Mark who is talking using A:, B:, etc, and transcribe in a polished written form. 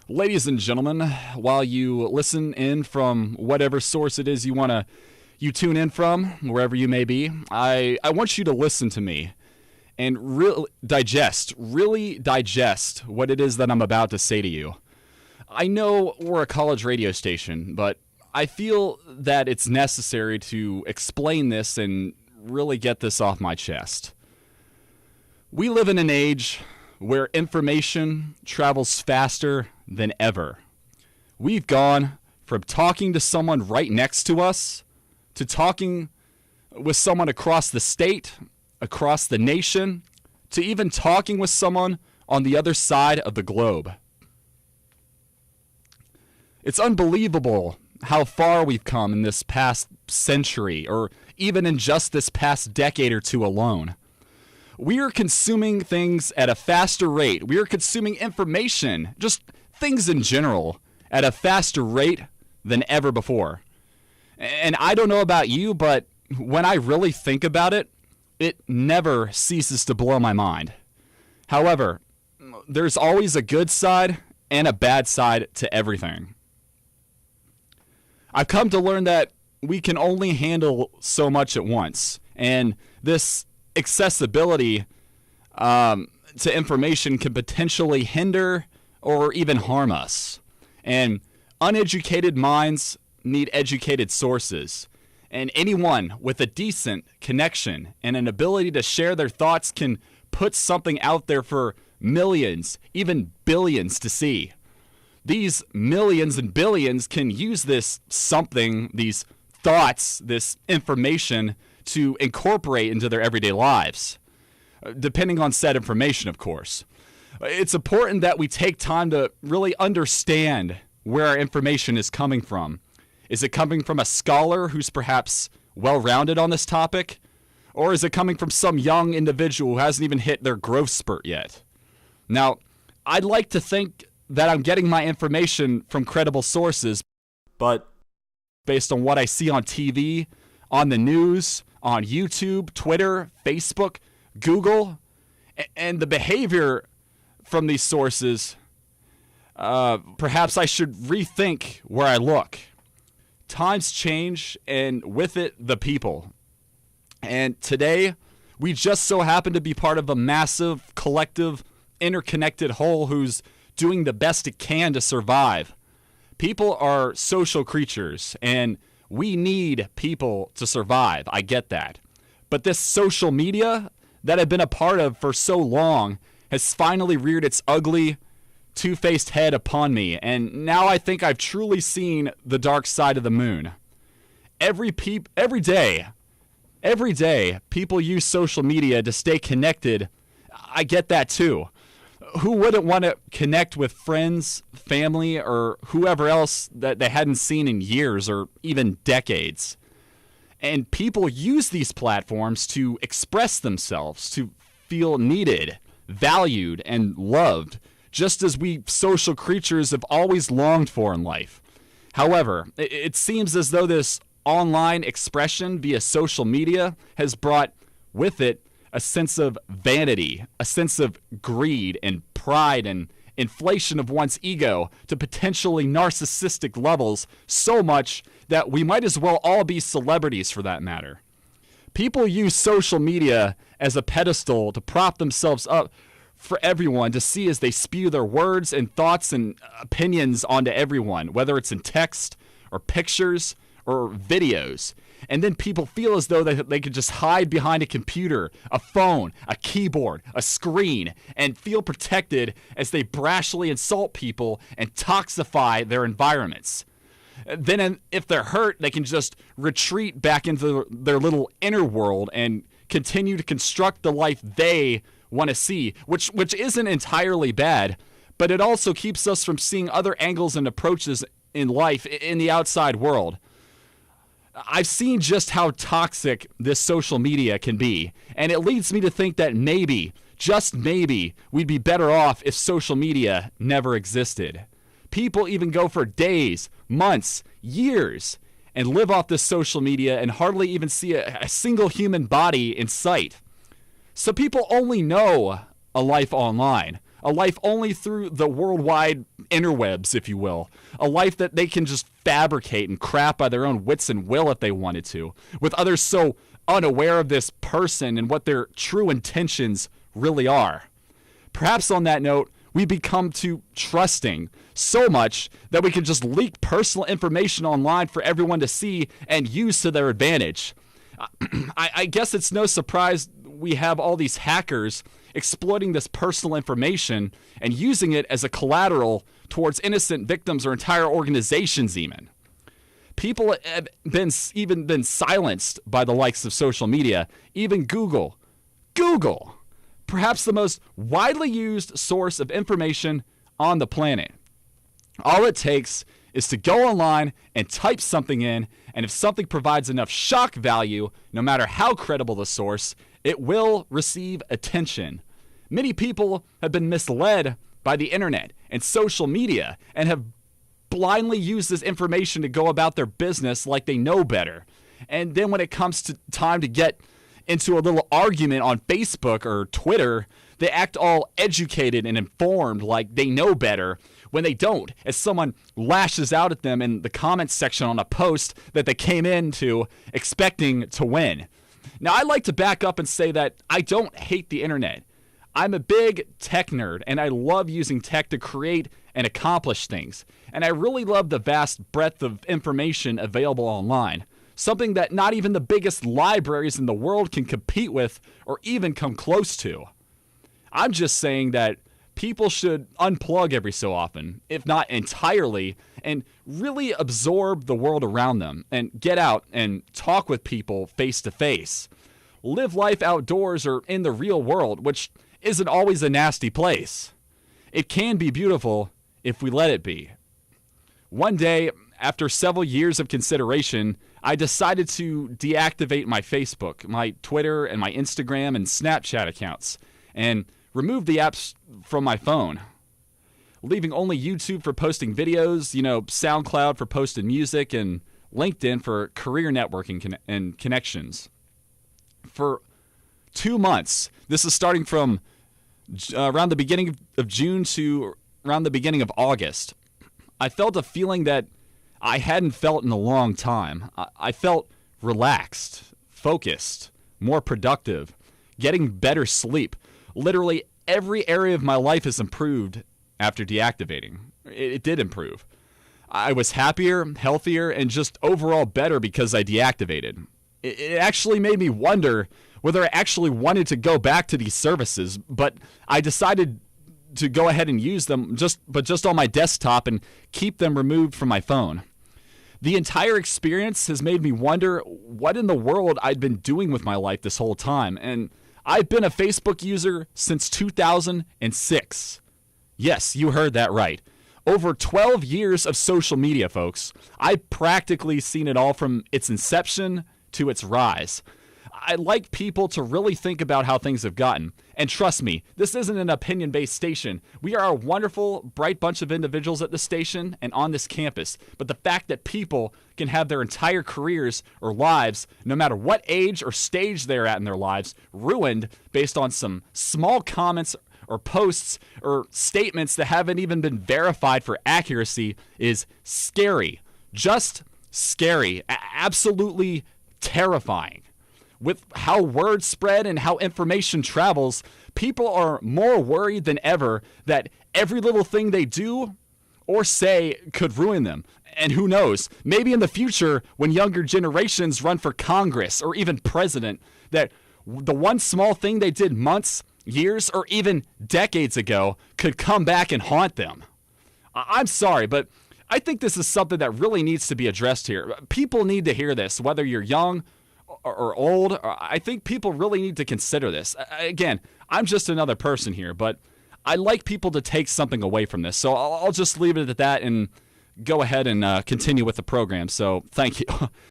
A: Ladies and gentlemen, while you listen in from whatever source it is you tune in from, wherever you may be, I want you to listen to me and really digest what it is that I'm about to say to you. I know we're a college radio station, but I feel that it's necessary to explain this and really get this off my chest. We live in an age where information travels faster than ever. We've gone from talking to someone right next to us to talking with someone across the state, across the nation, to even talking with someone on the other side of the globe. It's unbelievable how far we've come in this past century, or even in just this past decade or two alone. We are consuming things at a faster rate. We are consuming information, just things in general, at a faster rate than ever before. And I don't know about you, but when I really think about it, it never ceases to blow my mind. However, there's always a good side and a bad side to everything. I've come to learn that we can only handle so much at once, and this accessibility to information can potentially hinder or even harm us. And uneducated minds need educated sources. And anyone with a decent connection and an ability to share their thoughts can put something out there for millions, even billions to see. These millions and billions can use this something, these thoughts, this information to incorporate into their everyday lives, depending on said information, of course. It's important that we take time to really understand where our information is coming from. Is it coming from a scholar who's perhaps well-rounded on this topic? Or is it coming from some young individual who hasn't even hit their growth spurt yet? Now, I'd like to think that I'm getting my information from credible sources, but based on what I see on TV, on the news, on YouTube, Twitter, Facebook, Google, and the behavior from these sources, perhaps I should rethink where I look. Times change, and with it, the people. And today, we just so happen to be part of a massive, collective, interconnected whole who's doing the best it can to survive. People are social creatures, and we need people to survive. I get that. But this social media that I've been a part of for so long has finally reared its ugly, two-faced head upon me, and now I think I've truly seen the dark side of the moon. Every day, people use social media to stay connected. I get that too. Who wouldn't want to connect with friends, family, or whoever else that they hadn't seen in years or even decades? And people use these platforms to express themselves, to feel needed, valued, and loved, just as we social creatures have always longed for in life. However, it seems as though this online expression via social media has brought with it a sense of vanity, a sense of greed and pride and inflation of one's ego to potentially narcissistic levels, so much that we might as well all be celebrities for that matter. People use social media as a pedestal to prop themselves up for everyone to see as they spew their words and thoughts and opinions onto everyone, whether it's in text or pictures or videos. And then people feel as though they could just hide behind a computer, a phone, a keyboard, a screen, and feel protected as they brashly insult people and toxify their environments. Then if they're hurt, they can just retreat back into their little inner world and continue to construct the life they want to see, which isn't entirely bad, but it also keeps us from seeing other angles and approaches in life in the outside world. I've seen just how toxic this social media can be, and it leads me to think that maybe, just maybe, we'd be better off if social media never existed. People even go for days, months, years, and live off this social media and hardly even see a single human body in sight. So people only know a life online, a life only through the worldwide interwebs, if you will, a life that they can just fabricate and craft by their own wits and will if they wanted to, with others so unaware of this person and what their true intentions really are. Perhaps on that note, we become too trusting so much that we can just leak personal information online for everyone to see and use to their advantage. I guess it's no surprise we have all these hackers exploiting this personal information and using it as a collateral towards innocent victims or entire organizations even. People have been silenced by the likes of social media, even Google. Google! Perhaps the most widely used source of information on the planet. All it takes is to go online and type something in, and if something provides enough shock value, no matter how credible the source, it will receive attention. Many people have been misled by the internet and social media and have blindly used this information to go about their business like they know better. And then when it comes to time to get into a little argument on Facebook or Twitter, they act all educated and informed like they know better when they don't, as someone lashes out at them in the comments section on a post that they came into expecting to win. Now, I like to back up and say that I don't hate the internet. I'm a big tech nerd, and I love using tech to create and accomplish things. And I really love the vast breadth of information available online. Something that not even the biggest libraries in the world can compete with or even come close to. I'm just saying that people should unplug every so often, if not entirely, and really absorb the world around them and get out and talk with people face to face. Live life outdoors or in the real world, which isn't always a nasty place. It can be beautiful if we let it be. One day, after several years of consideration, I decided to deactivate my Facebook, my Twitter, and my Instagram and Snapchat accounts, and remove the apps from my phone, leaving only YouTube for posting videos, SoundCloud for posting music, and LinkedIn for career networking and connections. For 2 months, this is starting from around the beginning of June to around the beginning of August, I felt a feeling that I hadn't felt in a long time. I felt relaxed, focused, more productive, getting better sleep. Literally every area of my life has improved after deactivating. It did improve. I was happier, healthier, and just overall better because I deactivated. It actually made me wonder whether I actually wanted to go back to these services, but I decided to go ahead and use them just on my desktop and keep them removed from my phone. The entire experience has made me wonder what in the world I'd been doing with my life this whole time, and I've been a Facebook user since 2006. Yes, you heard that right. Over 12 years of social media, folks. I've practically seen it all from its inception to its rise. I'd like people to really think about how things have gotten. And trust me, this isn't an opinion-based station. We are a wonderful, bright bunch of individuals at the station and on this campus. But the fact that people can have their entire careers or lives, no matter what age or stage they're at in their lives, ruined based on some small comments or posts or statements that haven't even been verified for accuracy is scary. Just scary. Absolutely terrifying. With how word spread and how information travels, people are more worried than ever that every little thing they do or say could ruin them. And who knows, maybe in the future, when younger generations run for Congress or even president, that the one small thing they did months, years, or even decades ago could come back and haunt them. I'm sorry, but I think this is something that really needs to be addressed here. People need to hear this, whether you're young or old. I think people really need to consider this. Again, I'm just another person here, but I like people to take something away from this. So I'll just leave it at that and go ahead and continue with the program. So thank you.